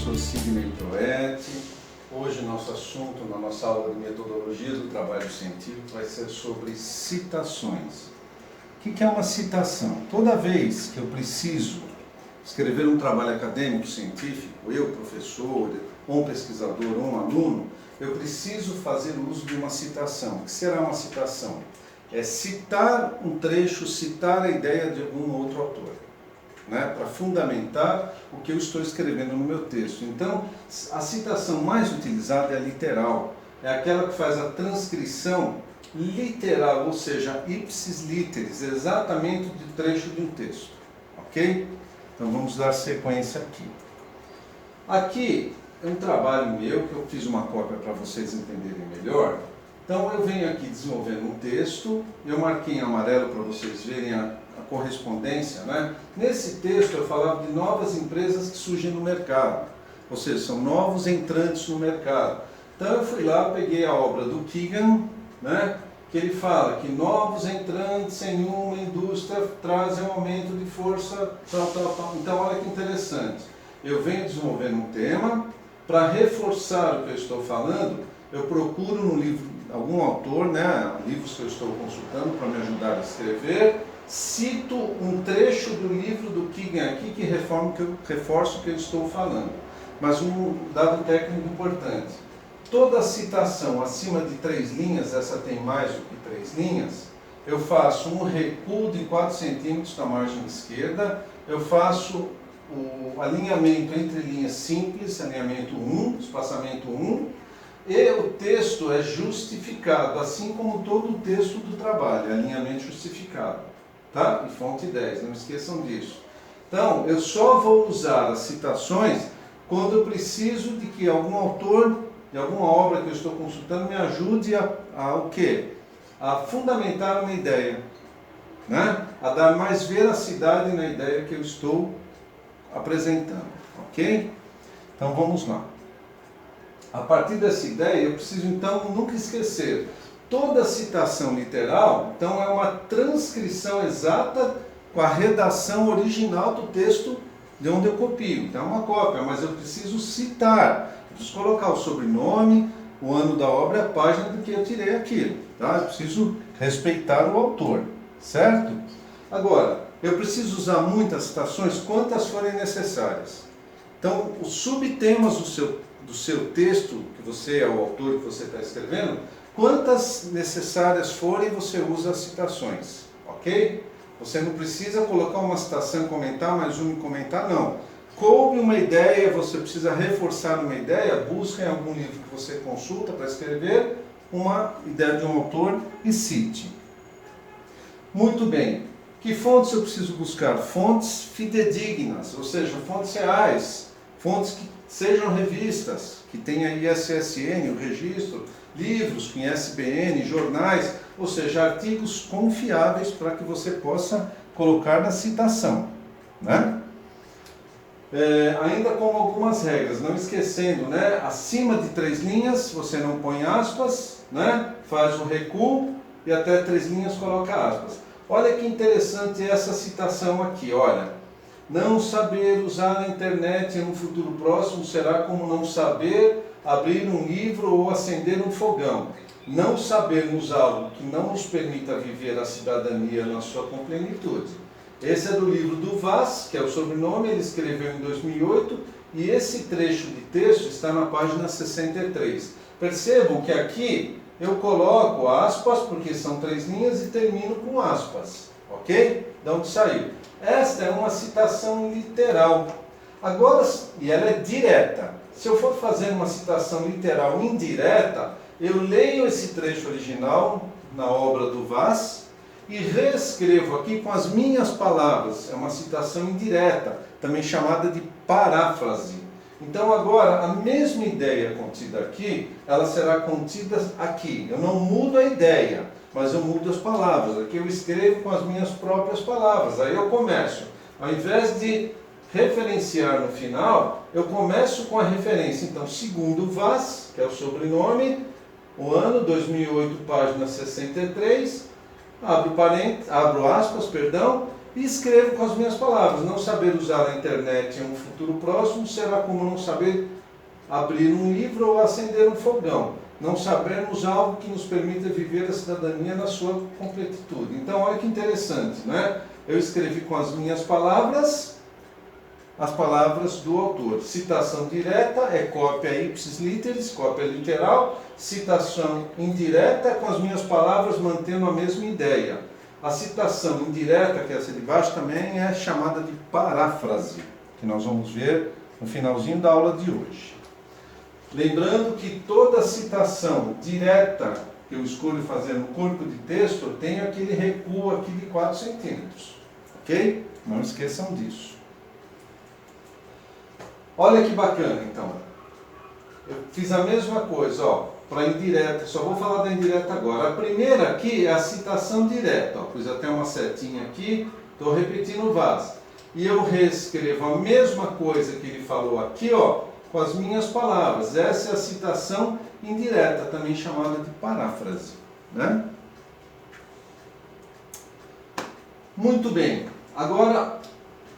professor Sidney Proetti. Hoje nosso assunto na nossa aula de metodologia do trabalho científico vai ser sobre citações. O que é uma citação? Toda vez que eu preciso escrever um trabalho acadêmico científico, eu, professor, ou um pesquisador, ou um aluno, eu preciso fazer uso de uma citação. O que será uma citação? É citar um trecho, citar a ideia de algum outro autor, né, para fundamentar o que eu estou escrevendo no meu texto. Então, a citação mais utilizada é a literal, é aquela que faz a transcrição literal, ou seja, ipsis literis, exatamente do trecho de um texto, ok? Então vamos dar sequência aqui. Aqui é um trabalho meu, que eu fiz uma cópia para vocês entenderem melhor. Então eu venho aqui desenvolvendo um texto, eu marquei em amarelo para vocês verem a correspondência, né? Nesse texto eu falava de novas empresas que surgem no mercado, ou seja, são novos entrantes no mercado. Então eu fui lá, peguei a obra do Keegan, né? Que ele fala que novos entrantes em uma indústria trazem um aumento de força, tal. Então olha que interessante, eu venho desenvolvendo um tema, para reforçar o que eu estou falando, eu procuro no livro algum autor, né, livros que eu estou consultando para me ajudar a escrever, cito um trecho do livro do Keegan aqui que reforça o que eu estou falando. Mas um dado técnico importante, toda citação acima de 3 linhas, essa tem mais do que 3 linhas, eu faço um recuo de 4 centímetros na margem esquerda, eu faço o alinhamento entre linhas simples, alinhamento 1, espaçamento 1, e o texto é justificado, assim como todo o texto do trabalho, alinhamento justificado, tá? E fonte 10, não esqueçam disso. Então, eu só vou usar as citações quando eu preciso de que algum autor de alguma obra que eu estou consultando me ajude o quê? A fundamentar uma ideia, né? A dar mais veracidade na ideia que eu estou apresentando, ok? Então vamos lá. A partir dessa ideia, eu preciso então nunca esquecer, toda citação literal, então é uma transcrição exata com a redação original do texto de onde eu copio. Então é uma cópia, mas eu preciso citar, eu preciso colocar o sobrenome, o ano da obra e a página do que eu tirei aquilo, tá? Eu preciso respeitar o autor, certo? Agora, eu preciso usar muitas citações, quantas forem necessárias. Então, os subtemas do seu texto, que você é o autor que você está escrevendo, quantas necessárias forem, você usa as citações, ok? Você não precisa colocar uma citação e comentar, mais uma e comentar, não. Coube uma ideia, você precisa reforçar uma ideia, busca em algum livro que você consulta para escrever uma ideia de um autor e cite. Muito bem. Que fontes eu preciso buscar? Fontes fidedignas, ou seja, fontes reais, fontes que sejam revistas, que tenha ISSN, o registro, livros com ISBN, jornais, ou seja, artigos confiáveis para que você possa colocar na citação, né? Ainda com algumas regras, não esquecendo, né? Acima de 3 linhas você não põe aspas, né? Faz o recuo e até 3 linhas coloca aspas. Olha que interessante essa citação aqui, olha. Não saber usar a internet em um futuro próximo será como não saber abrir um livro ou acender um fogão. Não sabermos algo que não nos permita viver a cidadania na sua plenitude. Esse é do livro do Vaz, que é o sobrenome, ele escreveu em 2008, e esse trecho de texto está na página 63. Percebam que aqui eu coloco aspas, porque são 3 linhas, e termino com aspas, ok? De onde saiu? Esta é uma citação literal. Agora, e ela é direta. Se eu for fazer uma citação literal indireta, eu leio esse trecho original na obra do Vaz e reescrevo aqui com as minhas palavras. É uma citação indireta, também chamada de paráfrase. Então agora, a mesma ideia contida aqui, ela será contida aqui. Eu não mudo a ideia, mas eu mudo as palavras. Aqui eu escrevo com as minhas próprias palavras. Aí eu começo, ao invés de referenciar no final, eu começo com a referência. Então, segundo Vaz, que é o sobrenome, o ano, 2008, página 63, abro aspas, E escrevo com as minhas palavras. Não saber usar a internet em um futuro próximo será como não saber abrir um livro ou acender um fogão. Não sabermos algo que nos permita viver a cidadania na sua completitude. Então, olha que interessante, né? Eu escrevi com as minhas palavras, as palavras do autor. Citação direta é cópia ipsis literis, cópia literal. Citação indireta é com as minhas palavras, mantendo a mesma ideia. A citação indireta, que é essa de baixo, também é chamada de paráfrase, que nós vamos ver no finalzinho da aula de hoje. Lembrando que toda citação direta que eu escolho fazer no corpo de texto, eu tenho aquele recuo aqui de 4 centímetros. Ok? Não esqueçam disso. Olha que bacana, então. Eu fiz a mesma coisa, ó, para indireta. Só vou falar da indireta agora. A primeira aqui é a citação direta. Ó, pus até uma setinha aqui, estou repetindo o Vaz. E eu reescrevo a mesma coisa que ele falou aqui, ó, com as minhas palavras. Essa é a citação indireta, também chamada de paráfrase, né? Muito bem. Agora,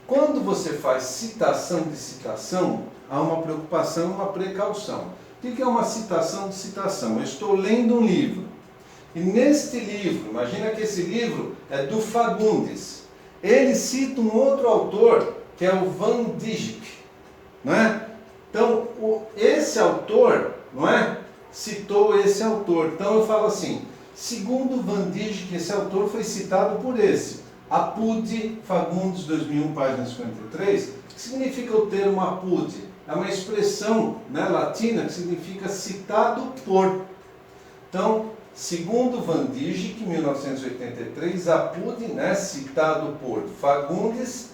quando você faz citação de citação, há uma preocupação e uma precaução. O que é uma citação de citação? Eu estou lendo um livro. E neste livro, imagina que esse livro é do Fagundes. Ele cita um outro autor, que é o Van Dijk, não é? Então, esse autor, não é? Citou esse autor. Então eu falo assim, segundo Van Dijk, esse autor foi citado por esse. Apud, Fagundes, 2001, página 53. O que significa o termo apud? É uma expressão, né, latina que significa citado por. Então, segundo Van Dijk, 1983, apud, né, citado por Fagundes,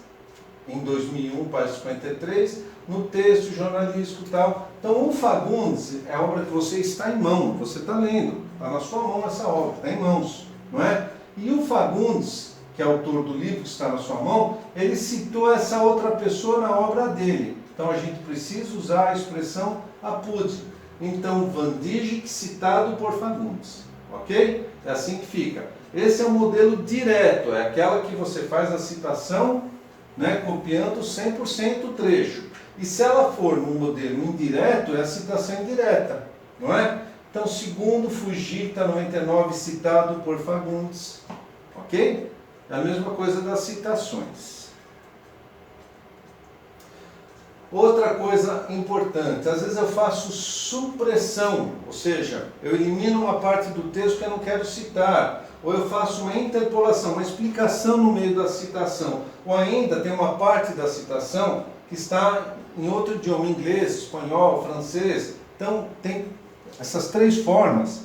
em 2001, página 53, no texto jornalístico e tal. Então, o Fagundes é a obra que você está em mão, você está lendo, está na sua mão essa obra, está em mãos, não é? E o Fagundes, que é autor do livro que está na sua mão, ele citou essa outra pessoa na obra dele. Então, a gente precisa usar a expressão apud. Então, Van Dijk citado por Fagundes, ok? É assim que fica. Esse é o modelo direto, é aquela que você faz a citação, né, copiando 100% o trecho. E se ela for no modelo indireto, é a citação indireta, não é? Então, segundo Fujita 99, citado por Fagundes, ok? É a mesma coisa das citações. Outra coisa importante, às vezes eu faço supressão, ou seja, eu elimino uma parte do texto que eu não quero citar, ou eu faço uma interpolação, uma explicação no meio da citação, ou ainda tem uma parte da citação que está em outro idioma, inglês, espanhol, francês. Então, tem essas 3 formas.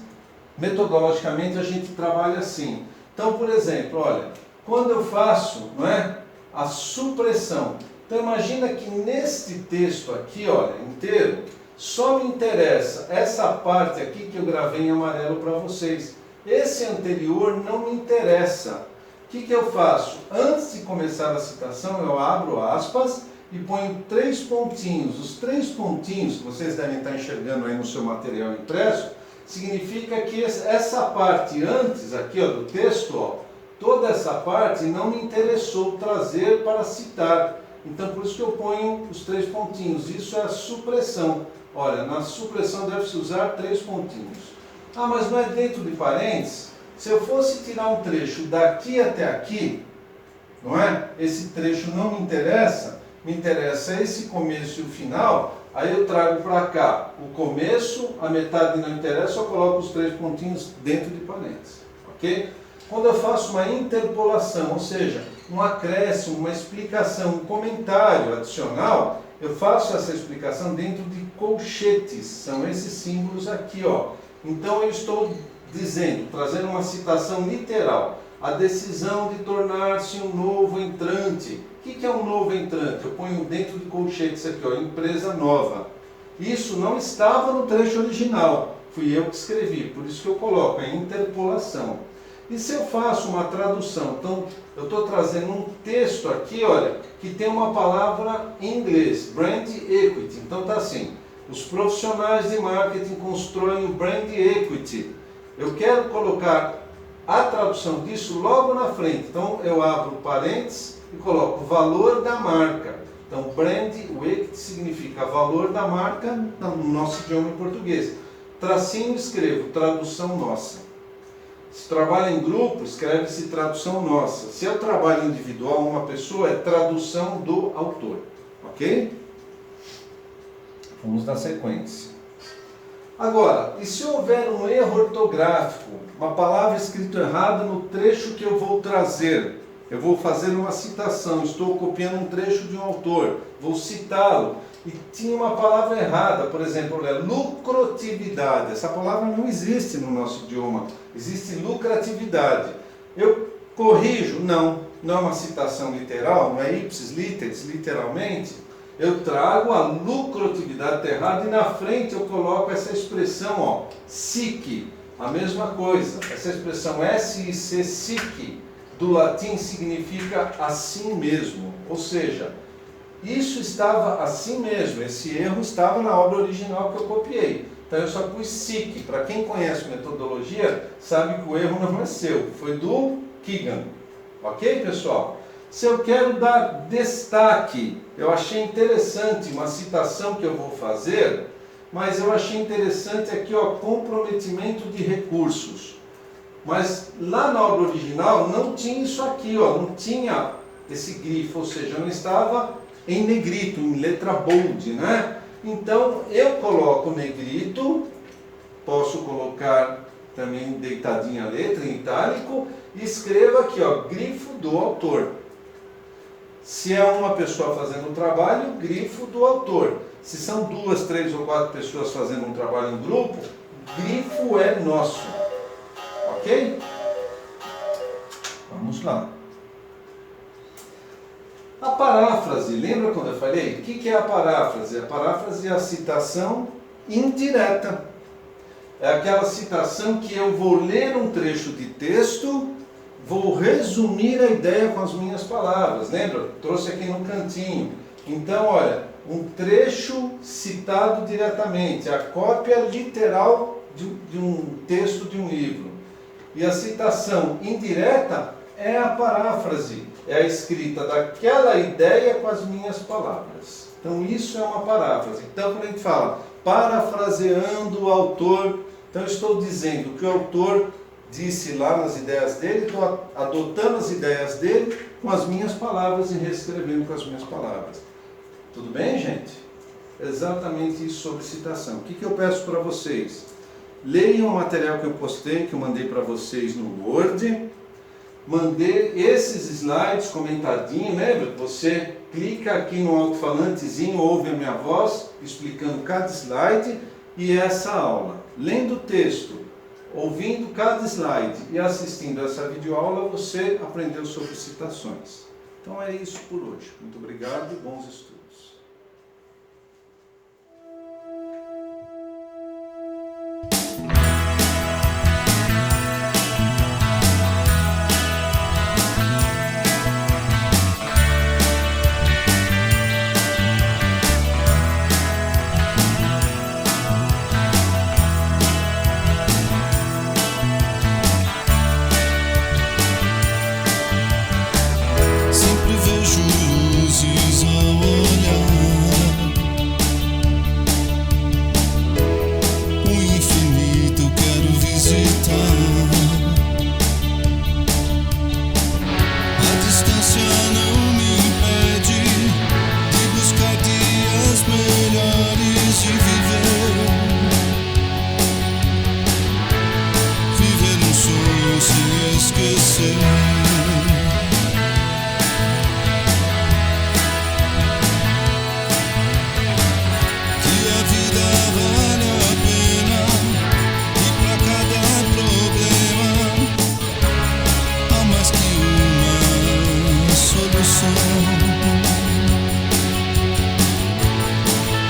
Metodologicamente, a gente trabalha assim. Então, por exemplo, olha, quando eu faço, não é, a supressão, então imagina que neste texto aqui, olha, inteiro, só me interessa essa parte aqui que eu gravei em amarelo para vocês. Esse anterior não me interessa. O que eu faço? Antes de começar a citação, eu abro aspas e ponho 3 pontinhos. Os 3 pontinhos que vocês devem estar enxergando aí no seu material impresso, significa que essa parte antes aqui, ó, do texto, ó, toda essa parte não me interessou trazer para citar. Então, por isso que eu ponho os 3 pontinhos. Isso é a supressão. Olha, na supressão deve-se usar 3 pontinhos. Ah, mas não é dentro de parênteses? Se eu fosse tirar um trecho daqui até aqui, não é? Esse trecho não me interessa esse começo e o final, aí eu trago para cá o começo, a metade não interessa, eu coloco os 3 pontinhos dentro de parênteses, ok? Quando eu faço uma interpolação, ou seja, um acréscimo, uma explicação, um comentário adicional, eu faço essa explicação dentro de colchetes, são esses símbolos aqui, ó. Então eu estou dizendo, trazendo uma citação literal, a decisão de tornar-se um novo entrante. O que é um novo entrante? Eu ponho dentro de colchetes aqui, ó, empresa nova. Isso não estava no trecho original, fui eu que escrevi, por isso que eu coloco, é interpolação. E se eu faço uma tradução? Então, eu estou trazendo um texto aqui, olha, que tem uma palavra em inglês, brand equity. Então está assim, os profissionais de marketing constroem o brand equity. Eu quero colocar a tradução disso logo na frente. Então eu abro parênteses e coloco valor da marca. Então brand weight significa valor da marca no nosso idioma em português. Tracinho escrevo tradução nossa. Se trabalha em grupo, escreve-se tradução nossa. Se eu trabalho individual, uma pessoa, é tradução do autor. Ok? Vamos dar sequência. Agora, e se houver um erro ortográfico, uma palavra escrita errada no trecho que eu vou trazer? Eu vou fazer uma citação, estou copiando um trecho de um autor, vou citá-lo, e tinha uma palavra errada, por exemplo, olha, lucratividade. Essa palavra não existe no nosso idioma, existe lucratividade. Eu corrijo? Não é uma citação literal, não é ipsis literis, literalmente. Eu trago a lucratividade errada e na frente eu coloco essa expressão, ó, sic, a mesma coisa. Essa expressão S-I-C, sic, do latim significa assim mesmo, ou seja, isso estava assim mesmo, esse erro estava na obra original que eu copiei. Então eu só pus sic. Para quem conhece metodologia, sabe que o erro não é seu, foi do Keegan. Ok, pessoal? Se eu quero dar destaque, eu achei interessante uma citação que eu vou fazer, mas eu achei interessante aqui, ó, comprometimento de recursos. Mas lá na obra original não tinha isso aqui, ó, não tinha esse grifo, ou seja, não estava em negrito, em letra bold, né? Então eu coloco negrito, posso colocar também deitadinha a letra em itálico e escrevo aqui, ó, grifo do autor. Se é uma pessoa fazendo um trabalho, grifo do autor. Se são 2, 3 ou 4 pessoas fazendo um trabalho em grupo, grifo é nosso. Ok? Vamos lá. A paráfrase, lembra quando eu falei? O que é a paráfrase? A paráfrase é a citação indireta. É aquela citação que eu vou ler um trecho de texto, vou resumir a ideia com as minhas palavras. Lembra? Trouxe aqui no cantinho. Então, olha, um trecho citado diretamente, a cópia literal de um texto de um livro. E a citação indireta é a paráfrase, é a escrita daquela ideia com as minhas palavras. Então, isso é uma paráfrase. Então, quando a gente fala parafraseando o autor, então eu estou dizendo que o autor disse lá nas ideias dele, estou adotando as ideias dele com as minhas palavras e reescrevendo com as minhas palavras. Tudo bem, gente? Exatamente isso sobre citação. O que eu peço para vocês? Leiam o material que eu postei, que eu mandei para vocês no Word. Mandei esses slides comentadinho, lembra? Você clica aqui no alto-falantezinho, ouve a minha voz explicando cada slide e essa aula. Lendo o texto, ouvindo cada slide e assistindo essa videoaula, você aprendeu sobre citações. Então é isso por hoje. Muito obrigado e bons estudos.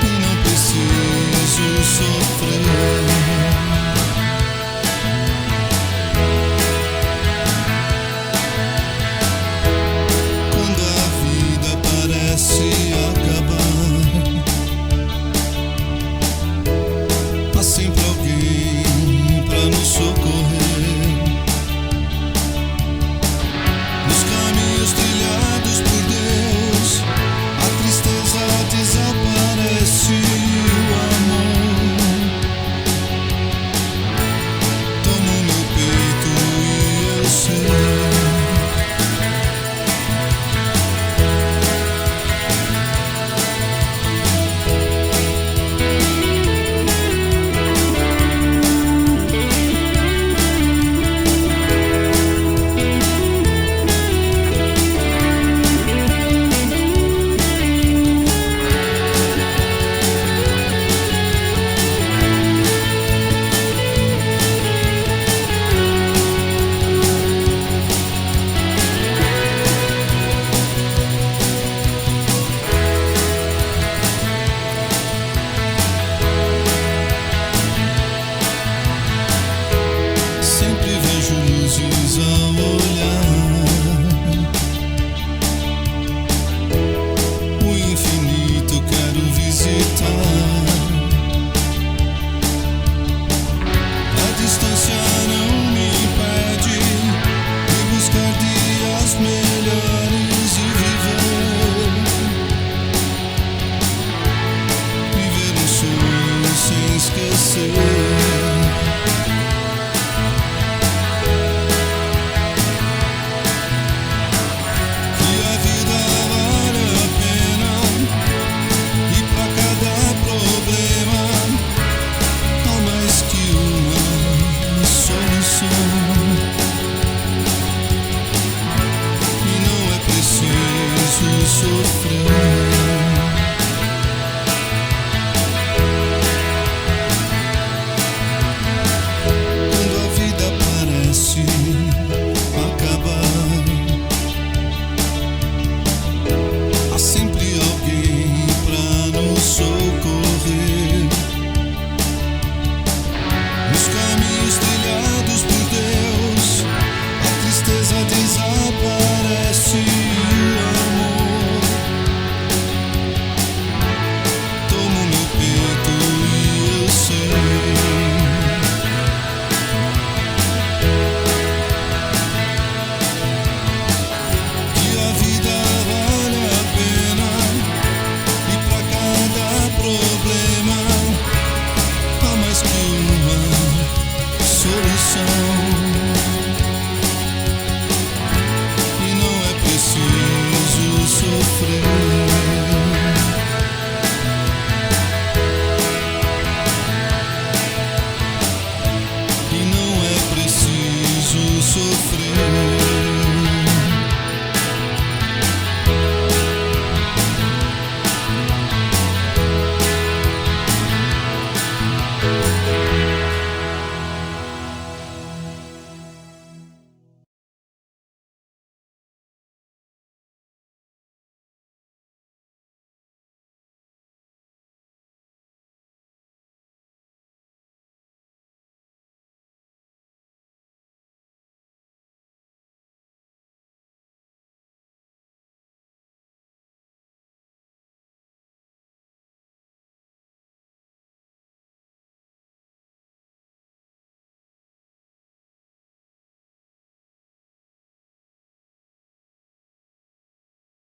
E não precisa estar. A distância não me impede de buscar dias melhores e viver um sonho sem esquecer.